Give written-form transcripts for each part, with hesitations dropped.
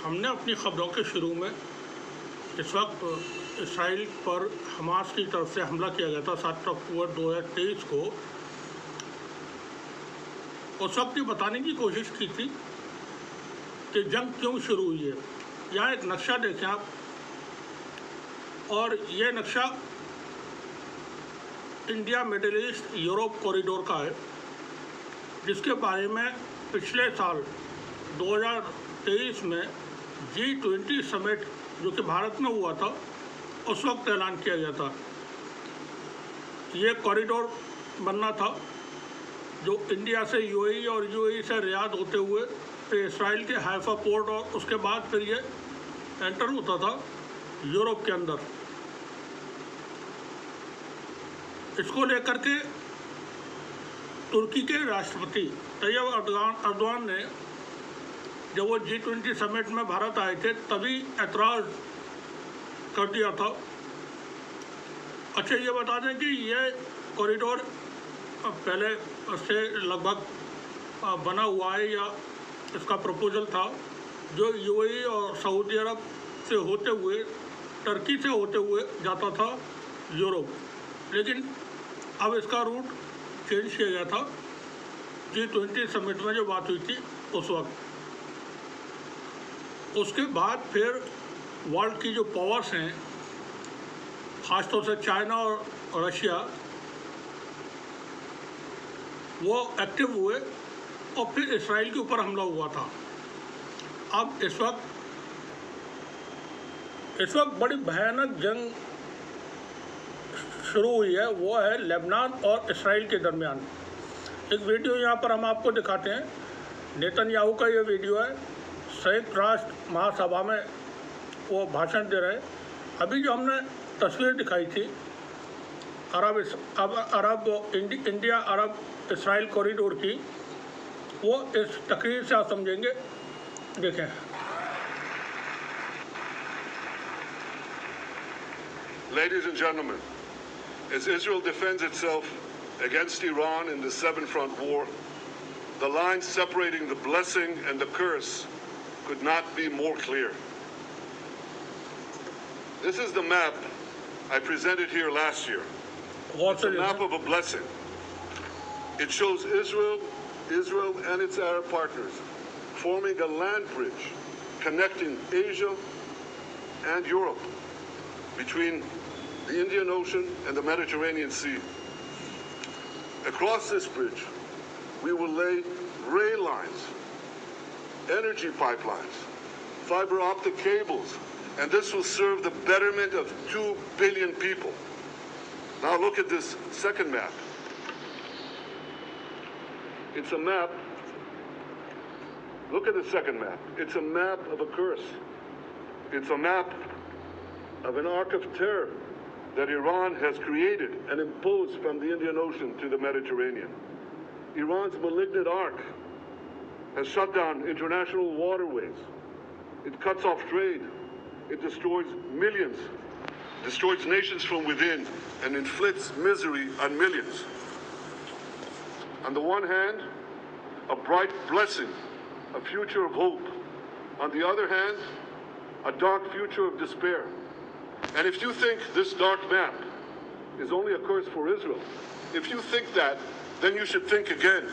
हमने अपनी खबरों के शुरू में इस वक्त इसराइल पर हमास की तरफ से हमला किया गया था 7 अक्टूबर 2023 को। उस वक्त ये बताने की कोशिश की थी कि जंग क्यों शुरू हुई है। यहाँ एक नक्शा देखें आप, और ये नक्शा India middle east Europe corridor का है, जिसके बारे में पिछले साल 2023 में G20 समिट जो कि भारत में हुआ था उस वक्त ऐलान किया गया था। ये कॉरिडोर बनना था जो इंडिया से यूएई और यूएई से रियाद होते हुए फिर इसराइल के हाइफा पोर्ट और उसके बाद फिर ये एंटर होता था यूरोप के अंदर। इसको लेकर के तुर्की के राष्ट्रपति तैयब अर्दोगान ने जब वो G20 समिट में भारत आए थे तभी ऐतराज़ कर दिया था। अच्छा, ये बता दें कि ये कॉरिडोर पहले से लगभग बना हुआ है या इसका प्रपोजल था जो यूएई और सऊदी अरब से होते हुए टर्की से होते हुए जाता था यूरोप, लेकिन अब इसका रूट चेंज किया गया था G20 समिट में जो बात हुई थी उस वक्त। उसके बाद फिर वर्ल्ड की जो पावर्स हैं, ख़ासतौर से चाइना और रशिया, वो एक्टिव हुए और फिर इसराइल के ऊपर हमला हुआ था। अब इस वक्त बड़ी भयानक जंग शुरू हुई है, वो है लेबनान और इसराइल के दरमियान। एक वीडियो यहाँ पर हम आपको दिखाते हैं, नेतन्याहू का ये वीडियो है, संयुक्त राष्ट्र महासभा में वो भाषण दे रहे। अभी जो हमने तस्वीर दिखाई थी इंडिया अरब इसराइल कॉरिडोर की, वो इस तकरीर से आप समझेंगे। देखें। Ladies and gentlemen, as Israel defends itself against Iran in the Seven Front War, the line separating the blessing and the curse could not be more clear. This is the map I presented here last year. It's a map of a blessing. It shows Israel and its Arab partners forming a land bridge connecting Asia and Europe between the Indian Ocean and the Mediterranean Sea. Across this bridge, we will lay rail lines, energy pipelines, fiber optic cables, and this will serve the betterment of 2 billion people. Now look at this second map. It's a map. Look at the second map. It's a map of a curse. It's a map of an arc of terror that Iran has created and imposed from the Indian Ocean to the Mediterranean. Iran's malignant arc has shut down international waterways. It cuts off trade. It destroys millions, destroys nations from within, and inflicts misery on millions. On the one hand, a bright blessing, a future of hope. On the other hand, a dark future of despair. And if you think this dark map is only a curse for Israel, if you think that, then you should think again.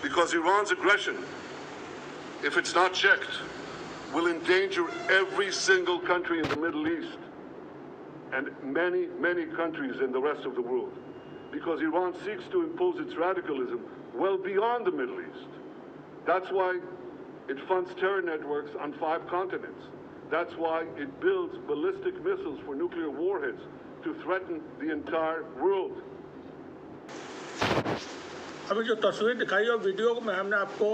Because Iran's aggression, if it's not checked, will endanger every single country in the Middle East and many, many countries in the rest of the world. Because Iran seeks to impose its radicalism well beyond the Middle East. That's why it funds terror networks on 5 continents. That's why it builds ballistic missiles for nuclear warheads to threaten the entire world. अभी जो तस्वीर दिखाई और video में हमने आपको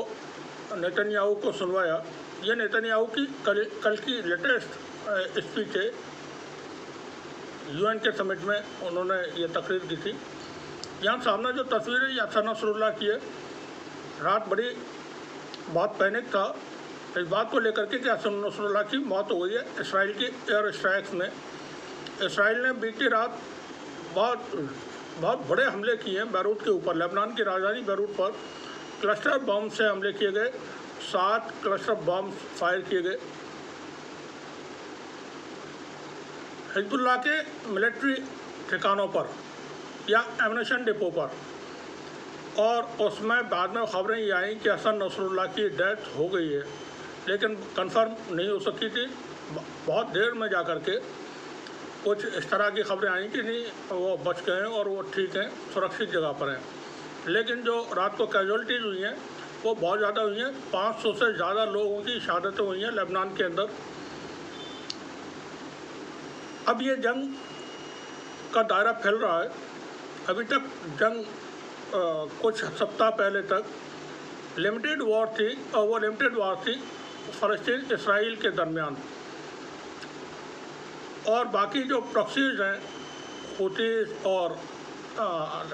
Netanyahu को सुनवाया, ये नेतन्याहू की कल की लेटेस्ट स्पीच है। यूएन के समिट में उन्होंने ये तकरीर दी थी। यहाँ सामने जो तस्वीर है यासर नसरुल्लाह की है। रात बड़ी बहुत पैनिक था इस बात को लेकर के कि यासर नसरुल्लाह की मौत हो गई है इसराइल की एयर स्ट्राइक्स में। इसराइल ने बीती रात बहुत बड़े हमले किए हैं बैरूत के ऊपर। लेबनान की राजधानी बैरूत पर क्लस्टर बम से हमले किए गए। 7 क्लस्टर बम फायर किए गए। हिजबुल्लाह के मिलिट्री ठिकानों पर या एमुनेशन डिपो पर, और उसमें बाद में खबरें ये आई कि हसन नसरुल्लाह की डेथ हो गई है, लेकिन कंफर्म नहीं हो सकी थी। बहुत देर में जा कर के कुछ इस तरह की खबरें आई कि नहीं, वो बच गए हैं और वो ठीक हैं, सुरक्षित जगह पर हैं। लेकिन जो रात को कैजुअल्टीज हुई हैं वो बहुत ज़्यादा हुई हैं। 500 से ज़्यादा लोगों की शहादतें हुई हैं लेबनान के अंदर। अब ये जंग का दायरा फैल रहा है। अभी तक जंग कुछ सप्ताह पहले तक लिमिटेड वॉर थी, और वो लिमिटेड वॉर थी फ़लस्तीन इसराइल के दरमियान, और बाकी जो प्रॉक्सीज हैं हुतीज़ और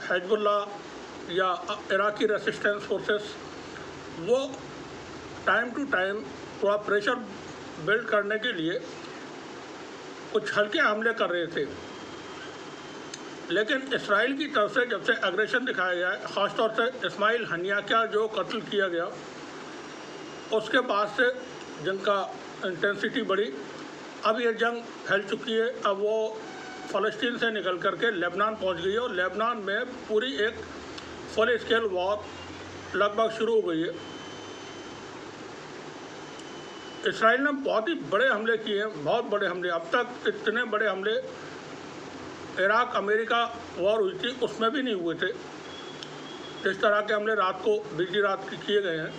हिजबुल्लाह या इराकी रेसिस्टेंस फोर्सेस, वो टाइम टू टाइम थोड़ा प्रेशर बिल्ड करने के लिए कुछ हल्के हमले कर रहे थे। लेकिन इसराइल की तरफ से जब से एग्रेशन दिखाया गया है, ख़ासतौर से इस्माइल हनिया का जो कत्ल किया गया, उसके बाद से जंग का इंटेंसिटी बढ़ी। अब ये जंग फैल चुकी है। अब वो फ़लस्तीन से निकल करके लेबनान पहुंच गई है, और लेबनान में पूरी एक फुल स्केल वॉर लगभग शुरू हो गई है। इसराइल ने बहुत ही बड़े हमले किए हैं, बहुत बड़े हमले। अब तक इतने बड़े हमले इराक अमेरिका वॉर हुई थी उसमें भी नहीं हुए थे, जिस तरह के हमले रात को बीती रात किए गए हैं।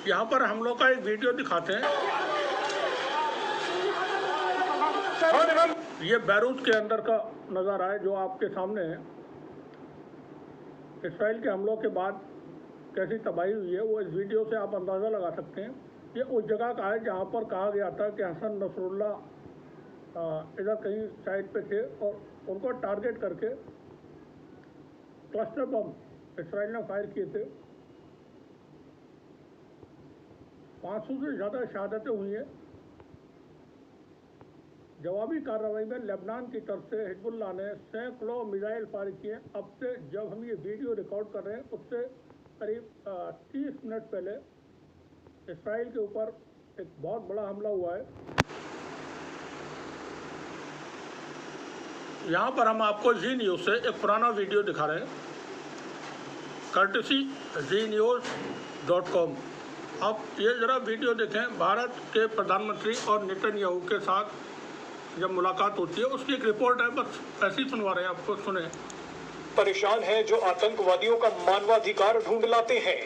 यहाँ पर हम लोग का एक वीडियो दिखाते हैं। ये बैरूत के अंदर का नज़ारा है जो आपके सामने है। इसराइल के हमलों के बाद कैसी तबाही हुई है वो इस वीडियो से आप अंदाज़ा लगा सकते हैं। ये उस जगह का है जहाँ पर कहा गया था कि हसन नसरुल्लाह इधर कहीं साइड पे थे, और उनको टारगेट करके क्लस्टर बम इसराइल ने फायर किए थे। 500 से ज़्यादा शहादतें हुई हैं। जवाबी कार्रवाई में लेबनान की तरफ से हिजबुल्लाह ने सैकड़ों मिसाइल फायर किए। अब से जब हम ये वीडियो रिकॉर्ड कर रहे हैं उससे करीब 30 मिनट पहले इसराइल के ऊपर एक बहुत बड़ा हमला हुआ है। यहाँ पर हम आपको जी न्यूज़ से एक पुराना वीडियो दिखा रहे हैं, कर्टसी znews.com। आप ये ज़रा वीडियो देखें। भारत के प्रधानमंत्री और नेतन्याहू के साथ जब मुलाकात होती है उसकी एक रिपोर्ट है, बस ऐसे ही सुनवा रहे हैं आपको, सुने। परेशान है जो आतंकवादियों का मानवाधिकार ढूंढ लाते हैं।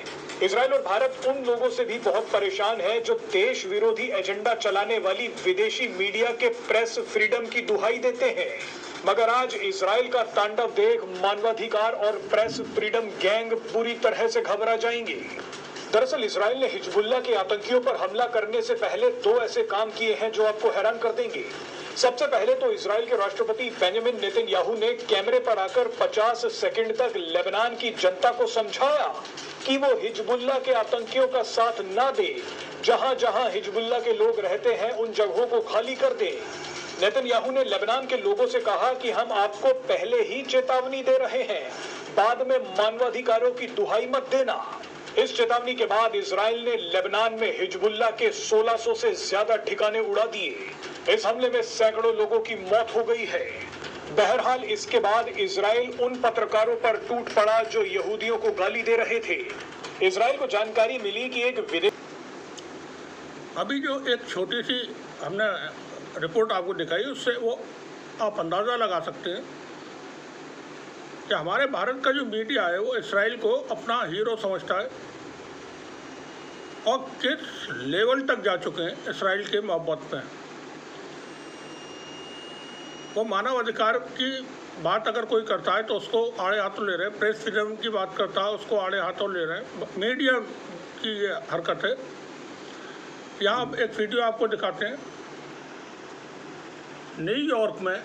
इजराइल और भारत उन लोगों से भी बहुत परेशान है जो देश विरोधी एजेंडा चलाने वाली विदेशी मीडिया के प्रेस फ्रीडम की दुहाई देते हैं। मगर आज इजराइल का तांडव देख मानवाधिकार और प्रेस फ्रीडम गैंग पूरी तरह से घबरा जाएंगे। दरअसल इजराइल ने हिजबुल्लाह के आतंकियों पर हमला करने से पहले 2 ऐसे काम किए हैं जो आपको हैरान कर देंगे। सबसे पहले तो इजराइल के राष्ट्रपति बेंजामिन नेतन्याहू ने कैमरे पर आकर 50 सेकंड तक लेबनान की जनता को समझाया कि वो हिजबुल्लाह के आतंकियों का साथ ना दे। जहां जहां हिजबुल्लाह के लोग रहते हैं उन जगहों को खाली कर दे। नेतन्याहू ने लेबनान के लोगों से कहा कि हम आपको पहले ही चेतावनी दे रहे हैं, बाद में मानवाधिकारों की दुहाई मत देना। इस चेतावनी के बाद इजराइल ने लेबनान में हिजबुल्लाह के 1600 से ज्यादा ठिकाने उड़ा दिए। इस हमले में सैकड़ों लोगों की मौत हो गई है। बहरहाल इसके बाद इजराइल उन पत्रकारों पर टूट पड़ा जो यहूदियों को गाली दे रहे थे। इजराइल को जानकारी मिली कि एक विदेश अभी जो एक छोटी सी हमने रिपोर्ट आपको दिखाई उससे वो आप अंदाज़ा लगा सकते हैं कि हमारे भारत का जो मीडिया है वो इसराइल को अपना हीरो समझता है, और किस लेवल तक जा चुके हैं इसराइल के मोहब्बत में। वो मानव अधिकार की बात अगर कोई करता है तो उसको आड़े हाथों ले रहे हैं, प्रेस फ्रीडम की बात करता है उसको आड़े हाथों ले रहे हैं। मीडिया की ये हरकत है। यहाँ एक वीडियो आपको दिखाते हैं। न्यूयॉर्क में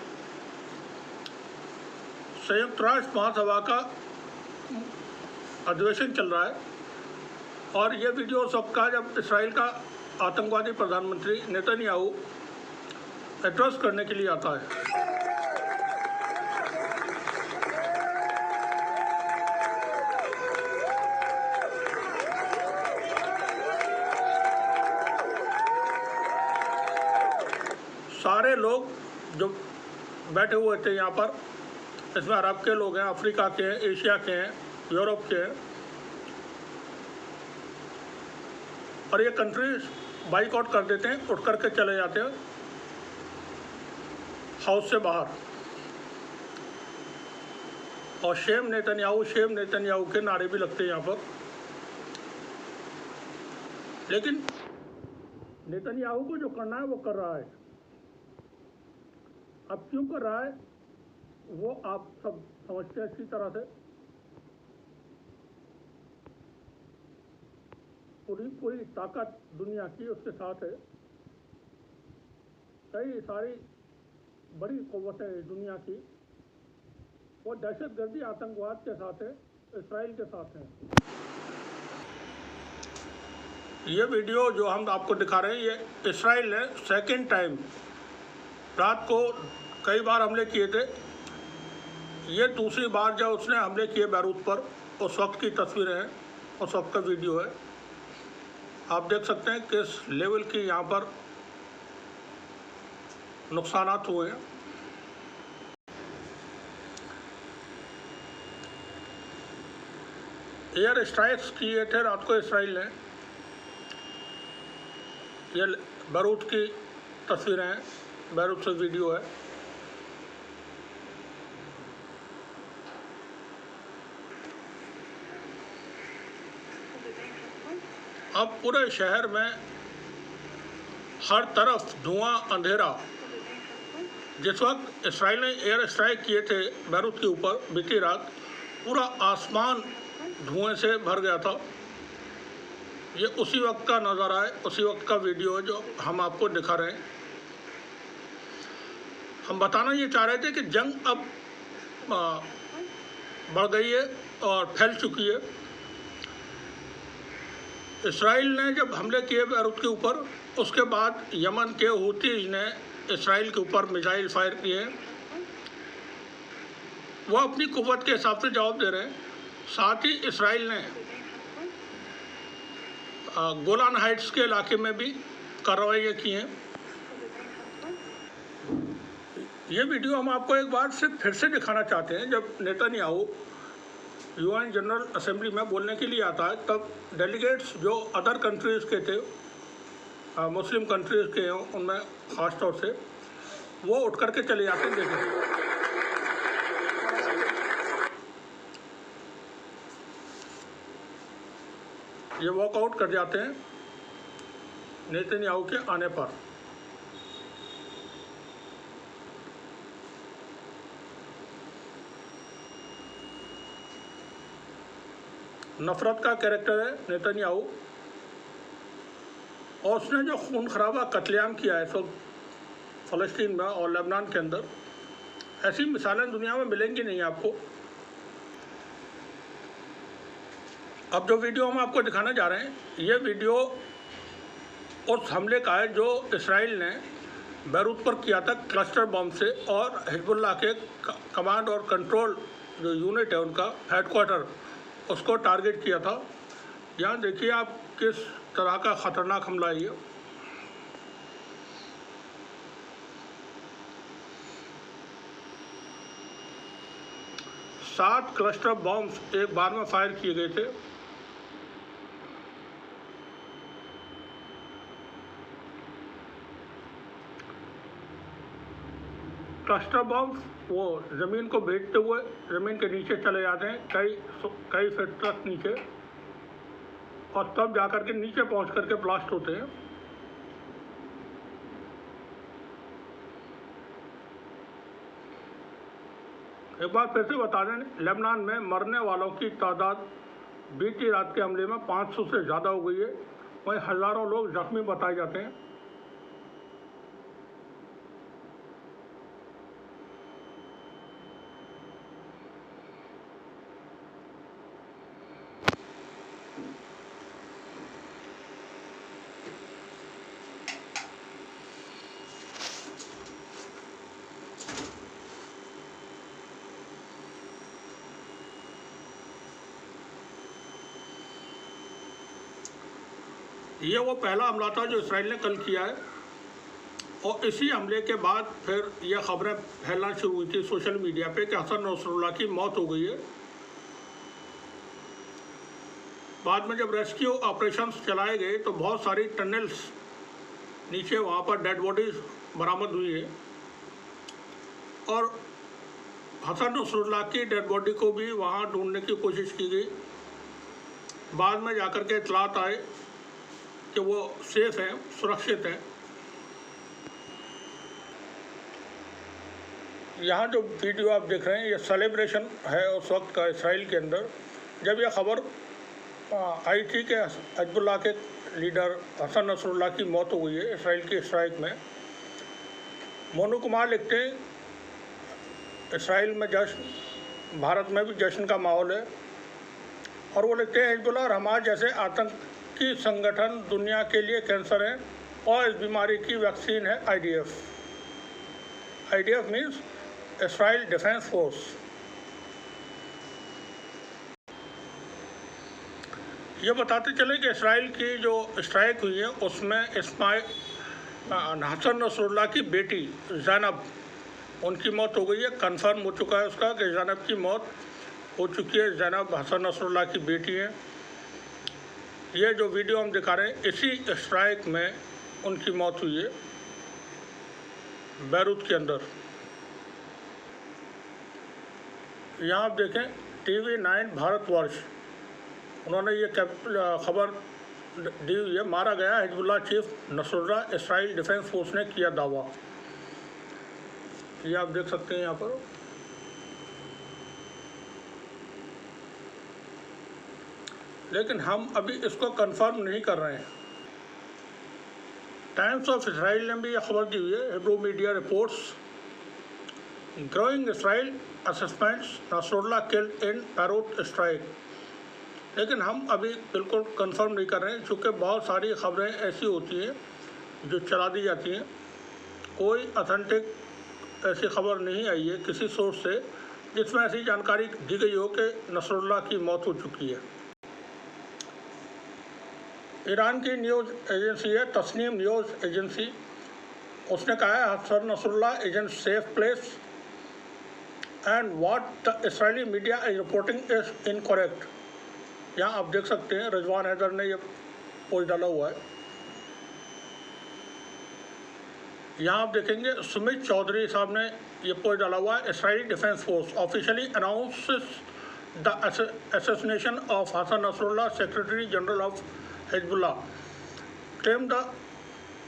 संयुक्त राष्ट्र महासभा का अधिवेशन चल रहा है, और ये वीडियो सबका जब इसराइल का आतंकवादी प्रधानमंत्री नेतन्याहू एड्रेस करने के लिए आता है। सारे लोग जो बैठे हुए थे यहाँ पर, इसमें अरब के लोग हैं, अफ्रीका के हैं, एशिया के हैं, यूरोप के हैं, और ये कंट्रीज बाइकआउट कर देते हैं, उठ करके चले जाते हैं हाउस से बाहर। और शेम नेतन्याहू के नारे भी लगते हैं यहाँ पर। लेकिन नेतन्याहू को जो करना है वो कर रहा है। अब क्यों कर रहा है वो आप सब समझते हैं अच्छी तरह से। पूरी ताकत दुनिया की उसके साथ है। कई सारी बड़ी क़ुव्वतें दुनिया की वो दहशतगर्दी आतंकवाद के साथ है, इसराइल के साथ है। ये वीडियो जो हम आपको दिखा रहे हैं, ये इसराइल ने सेकेंड टाइम, रात को कई बार हमले किए थे, ये दूसरी बार जब उसने हमले किए बैरूत पर, उस वक्त की तस्वीरें हैं, उस वक्त का वीडियो है। आप देख सकते हैं किस लेवल की यहाँ पर नुकसानात हुए हैं। एयर स्ट्राइक्स किए थे रात को इसराइल ने। ये बैरूत की तस्वीरें हैं, बैरूत से वीडियो है। अब पूरे शहर में हर तरफ धुआं, अंधेरा। जिस वक्त इसराइल ने एयर स्ट्राइक किए थे बैरूत के ऊपर बीती रात, पूरा आसमान धुएं से भर गया था। ये उसी वक्त का नज़ारा है, उसी वक्त का वीडियो है जो हम आपको दिखा रहे हैं। हम बताना ये चाह रहे थे कि जंग अब बढ़ गई है और फैल चुकी है। इसराइल ने जब हमले किए बैरूत के ऊपर, उसके बाद यमन के हूतीज ने इसराइल के ऊपर मिसाइल फायर किए। वो अपनी कुव्वत के हिसाब से जवाब दे रहे हैं। साथ ही इसराइल ने गोलान हाइट्स के इलाके में भी कार्रवाइयाँ की हैं। ये वीडियो हम आपको एक बार से फिर से दिखाना चाहते हैं। जब नेतन्याहू यूएन जनरल असेंबली में बोलने के लिए आता है, तब डेलीगेट्स जो अदर कंट्रीज़ के थे, मुस्लिम कंट्रीज़ के हैं, उनमें ख़ास तौर से वो उठ करके चले जाते हैं। देखें, ये वॉकआउट कर जाते हैं नेतन्याहू के आने पर। नफरत का कैरेक्टर है नेतन्याहू, और उसने जो खून खराबा कत्लेआम किया है सब फ़लस्तीन में और लेबनान के अंदर, ऐसी मिसालें दुनिया में मिलेंगी नहीं आपको। अब जो वीडियो हम आपको दिखाने जा रहे हैं, ये वीडियो उस हमले का है जो इसराइल ने बैरूत पर किया था क्लस्टर बम से, और हिजबुल्लाह के कमांड और कंट्रोल जो यूनिट है उनका हेडक्वार्टर, उसको टारगेट किया था। यहाँ देखिए आप किस तरह का ख़तरनाक हमला है ये। सात क्लस्टर बॉम्ब्स एक बार में फायर किए गए थे। क्लस्टर बॉम्ब वो ज़मीन को भेजते हुए ज़मीन के नीचे चले जाते हैं, कई फीट तक नीचे, और तब जाकर के नीचे पहुंच करके ब्लास्ट होते हैं। एक बार फिर से बता दें, लेबनान में मरने वालों की तादाद बीती रात के हमले में 500 से ज़्यादा हो गई है। वहीं हज़ारों लोग जख्मी बताए जाते हैं। ये वो पहला हमला था जो इसराइल ने कल किया है, और इसी हमले के बाद फिर यह खबरें फैलना शुरू हुई थी सोशल मीडिया पे कि हसन नसरुल्लाह की मौत हो गई है। बाद में जब रेस्क्यू ऑपरेशंस चलाए गए तो बहुत सारी टनल्स नीचे वहाँ पर डेड बॉडीज बरामद हुई है और हसन नसरुल्लाह की डेड बॉडी को भी वहाँ ढूंढने की कोशिश की गई। बाद में जाकर के इतलात आए कि वो सेफ हैं, सुरक्षित हैं। यहाँ जो वीडियो आप देख रहे हैं ये सेलिब्रेशन है उस वक्त का इसराइल के अंदर जब यह खबर आई थी कि हिजबुल्लाह के लीडर हसन नसरुल्लाह की मौत हो गई है इसराइल की स्ट्राइक में। मोनू कुमार लिखते हैं इसराइल में जश्न, भारत में भी जश्न का माहौल है और वो लिखते हैं हिजबुल्लाह और हमास जैसे आतंकी संगठन दुनिया के लिए कैंसर है और इस बीमारी की वैक्सीन है IDF। IDF means Israel defence force. ये बताते चले कि इसराइल की जो स्ट्राइक हुई है उसमें हसन नसरुल्लाह की बेटी ज़ैनब, उनकी मौत हो गई है। कंफर्म हो चुका है उसका कि ज़ैनब की मौत हो चुकी है। ज़ैनब हसन नसरुल्लाह की बेटी है। ये जो वीडियो हम दिखा रहे हैं इसी स्ट्राइक में उनकी मौत हुई है बैरूत के अंदर। यहाँ आप देखें TV9 भारतवर्ष, उन्होंने ये खबर दी हुई है, मारा गया Hezbollah chief Nasrallah, Israel defence force ने किया दावा। ये आप देख सकते हैं यहाँ पर। लेकिन हम अभी इसको कंफर्म नहीं कर रहे हैं। टाइम्स ऑफ इसराइल ने भी यह खबर दी हुई है, Hebrew media reports growing Israel assessments Nasrallah killed in Beirut strike. लेकिन हम अभी बिल्कुल कंफर्म नहीं कर रहे हैं क्योंकि बहुत सारी खबरें ऐसी होती हैं जो चला दी जाती हैं। कोई ऑथेंटिक ऐसी खबर नहीं आई है किसी सोर्स से जिसमें ऐसी जानकारी दी गई हो कि नसरुल्लाह की मौत हो चुकी है। ईरान की न्यूज़ एजेंसी है तस्नीम न्यूज़ एजेंसी, उसने कहा है Hassan Nasrallah is in safe place and what the Israeli media is reporting is incorrect. यहाँ आप देख सकते हैं रिजवान हैदर ने ये पोस्ट डाला हुआ है। यहाँ आप देखेंगे सुमित चौधरी साहब ने ये पोस्ट डाला हुआ है। Israeli defence force officially announces the assassination of Hassan Nasrallah, secretary general of Hezbollah, claimed the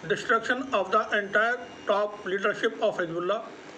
destruction of the entire top leadership of Hezbollah